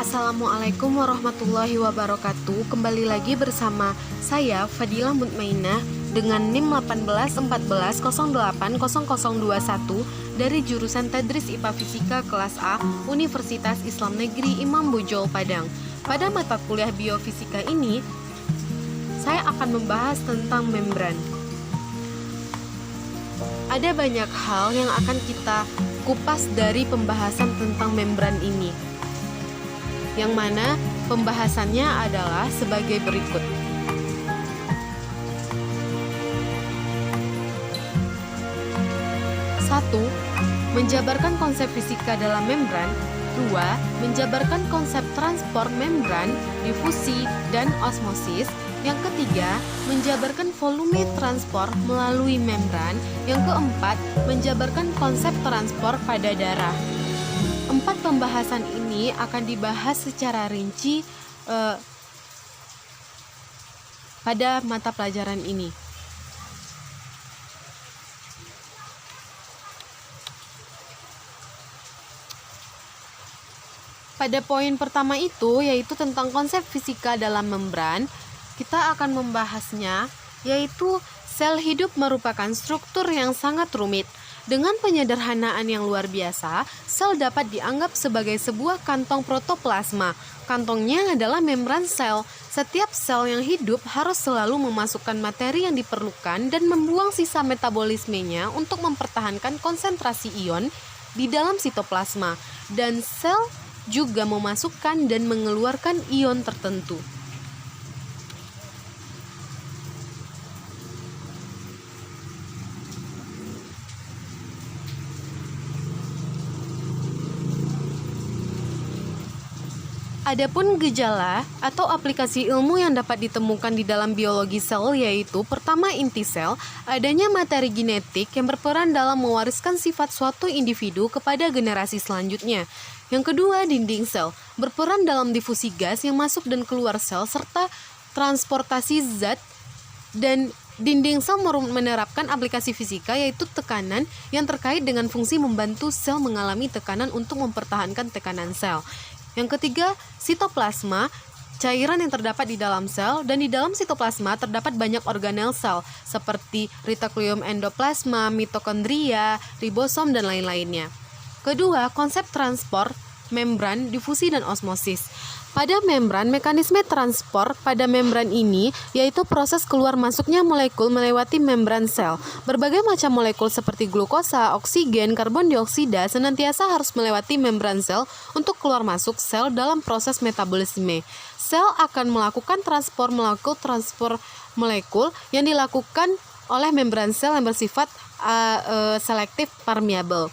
Assalamualaikum warahmatullahi wabarakatuh. Kembali lagi bersama saya Fadilah Mutmainah dengan NIM 1814080021 dari jurusan Tadris IPA Fisika kelas A Universitas Islam Negeri Imam Bonjol Padang. Pada mata kuliah biofisika ini, saya akan membahas tentang membran. Ada banyak hal yang akan kita kupas dari pembahasan tentang membran ini, yang mana pembahasannya adalah sebagai berikut. Satu, menjabarkan konsep fisika dalam membran. Dua, menjabarkan konsep transport membran, difusi, dan osmosis. Yang ketiga, menjabarkan volume transport melalui membran. Yang keempat, menjabarkan konsep transport pada darah. Empat pembahasan ini akan dibahas secara rinci pada mata pelajaran ini. Pada poin pertama itu, yaitu tentang konsep fisika dalam membran, kita akan membahasnya, yaitu sel hidup merupakan struktur yang sangat rumit. Dengan penyederhanaan yang luar biasa, sel dapat dianggap sebagai sebuah kantong protoplasma. Kantongnya adalah membran sel. Setiap sel yang hidup harus selalu memasukkan materi yang diperlukan dan membuang sisa metabolismenya untuk mempertahankan konsentrasi ion di dalam sitoplasma. Dan sel juga memasukkan dan mengeluarkan ion tertentu. Adapun gejala atau aplikasi ilmu yang dapat ditemukan di dalam biologi sel, yaitu pertama, inti sel, adanya materi genetik yang berperan dalam mewariskan sifat suatu individu kepada generasi selanjutnya. Yang kedua, dinding sel, berperan dalam difusi gas yang masuk dan keluar sel serta transportasi zat. Dan dinding sel menerapkan aplikasi fisika, yaitu tekanan yang terkait dengan fungsi membantu sel mengalami tekanan untuk mempertahankan tekanan sel. Yang ketiga, sitoplasma, cairan yang terdapat di dalam sel, dan di dalam sitoplasma terdapat banyak organel sel seperti retikulum endoplasma, mitokondria, ribosom, dan lain-lainnya. Kedua, konsep transport, membran, difusi, dan osmosis. Pada membran, mekanisme transport pada membran ini yaitu proses keluar masuknya molekul melewati membran sel. Berbagai macam molekul seperti glukosa, oksigen, karbon dioksida senantiasa harus melewati membran sel untuk keluar masuk sel dalam proses metabolisme. Sel akan melakukan transport molekul yang dilakukan oleh membran sel yang bersifat selektif permeable.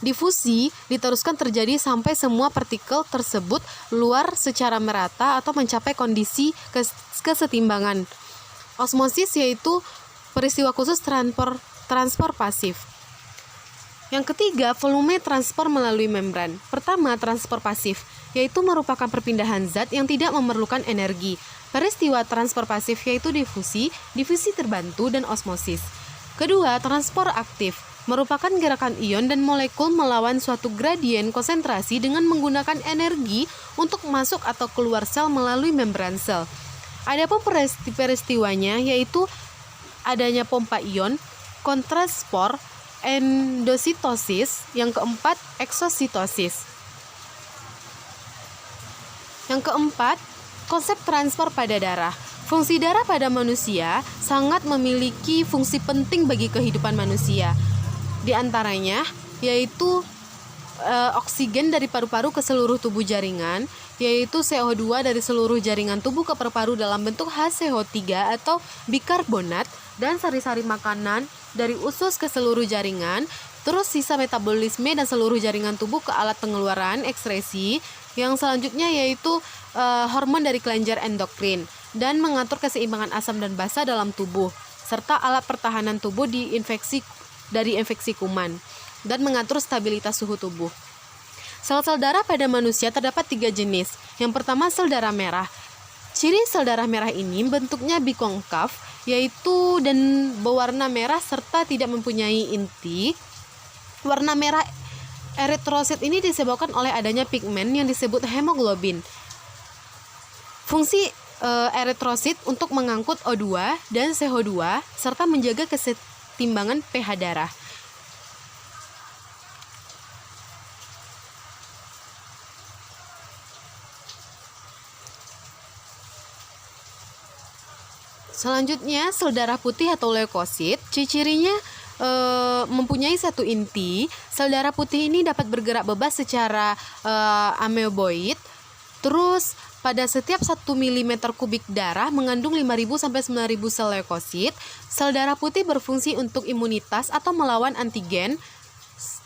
Difusi diteruskan terjadi sampai semua partikel tersebut luar secara merata atau mencapai kondisi kesetimbangan. Osmosis yaitu peristiwa khusus transport pasif. Yang ketiga, volume transport melalui membran. Pertama, transport pasif, yaitu merupakan perpindahan zat yang tidak memerlukan energi. Peristiwa transport pasif yaitu difusi terbantu, dan osmosis. Kedua, transport aktif, merupakan gerakan ion dan molekul melawan suatu gradien konsentrasi dengan menggunakan energi untuk masuk atau keluar sel melalui membran sel. Adapun peristiwanya yaitu adanya pompa ion, kontraspor, endositosis. Yang keempat, eksositosis. Yang keempat, konsep transfer pada darah. Fungsi darah pada manusia sangat memiliki fungsi penting bagi kehidupan manusia. Di antaranya yaitu oksigen dari paru-paru ke seluruh tubuh jaringan, yaitu CO2 dari seluruh jaringan tubuh ke paru-paru dalam bentuk HCO3 atau bikarbonat, dan sari-sari makanan dari usus ke seluruh jaringan. Terus sisa metabolisme dan seluruh jaringan tubuh ke alat pengeluaran ekskresi. Yang selanjutnya yaitu hormon dari kelenjar endokrin dan mengatur keseimbangan asam dan basa dalam tubuh, serta alat pertahanan tubuh dari infeksi kuman, dan mengatur stabilitas suhu tubuh. Sel-sel darah pada manusia terdapat 3 jenis. Yang pertama, sel darah merah. Ciri sel darah merah ini bentuknya bikonkav, yaitu dan berwarna merah serta tidak mempunyai inti. Warna merah Eritrosit ini disebabkan oleh adanya pigmen yang disebut hemoglobin. Fungsi eritrosit untuk mengangkut O2 dan CO2 serta menjaga kesetimbangan pH darah. Selanjutnya, sel darah putih atau leukosit, ciri-cirinya mempunyai satu inti. Sel darah putih ini dapat bergerak bebas secara ameboid. Terus pada setiap 1 mm kubik darah mengandung 5.000 sampai 9.000 sel leukosit. Sel darah putih berfungsi untuk imunitas atau melawan antigen.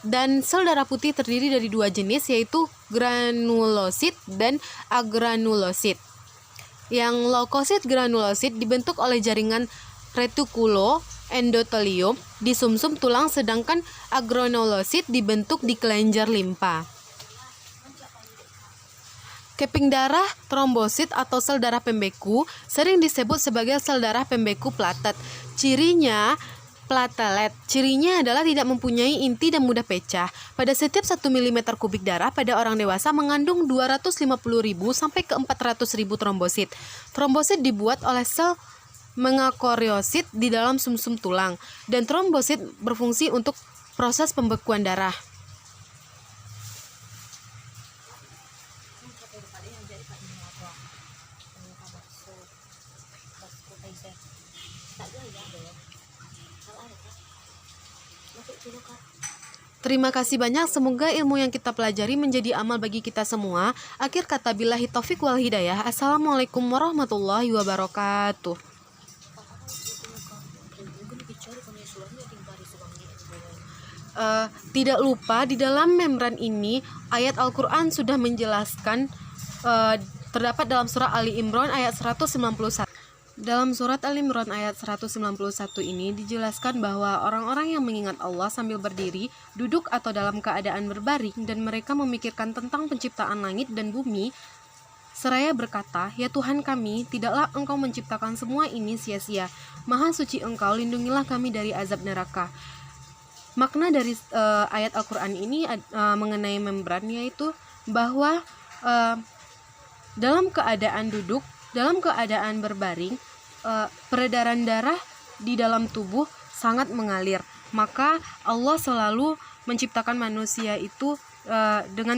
Dan sel darah putih terdiri dari dua jenis, yaitu granulosit dan agranulosit. Yang leukosit granulosit dibentuk oleh jaringan retikulo endotelium di sumsum tulang, sedangkan agranulosit dibentuk di kelenjar limpa. Keping darah, trombosit atau sel darah pembeku sering disebut sebagai sel darah pembeku platet. Cirinya platelet. Cirinya adalah tidak mempunyai inti dan mudah pecah. Pada setiap 1 mm kubik darah pada orang dewasa mengandung 250.000 sampai ke 400.000 trombosit. Trombosit dibuat oleh sel megakariosit di dalam sumsum tulang, dan trombosit berfungsi untuk proses pembekuan darah. Terima kasih banyak, semoga ilmu yang kita pelajari menjadi amal bagi kita semua. Akhir kata, billahi taufik wal hidayah. Assalamualaikum warahmatullahi wabarakatuh. Tidak lupa, di dalam membran ini ayat Al-Quran sudah menjelaskan, terdapat dalam surah Ali Imran ayat 191. Dalam surat Al-Imran ayat 191 ini dijelaskan bahwa orang-orang yang mengingat Allah sambil berdiri, duduk atau dalam keadaan berbaring, dan mereka memikirkan tentang penciptaan langit dan bumi, seraya berkata, "Ya Tuhan kami, tidaklah Engkau menciptakan semua ini sia-sia. Maha suci Engkau, lindungilah kami dari azab neraka." Makna dari ayat Al-Quran ini mengenai membran, yaitu bahwa dalam keadaan duduk, dalam keadaan berbaring, peredaran darah di dalam tubuh sangat mengalir. Maka Allah selalu menciptakan manusia itu dengan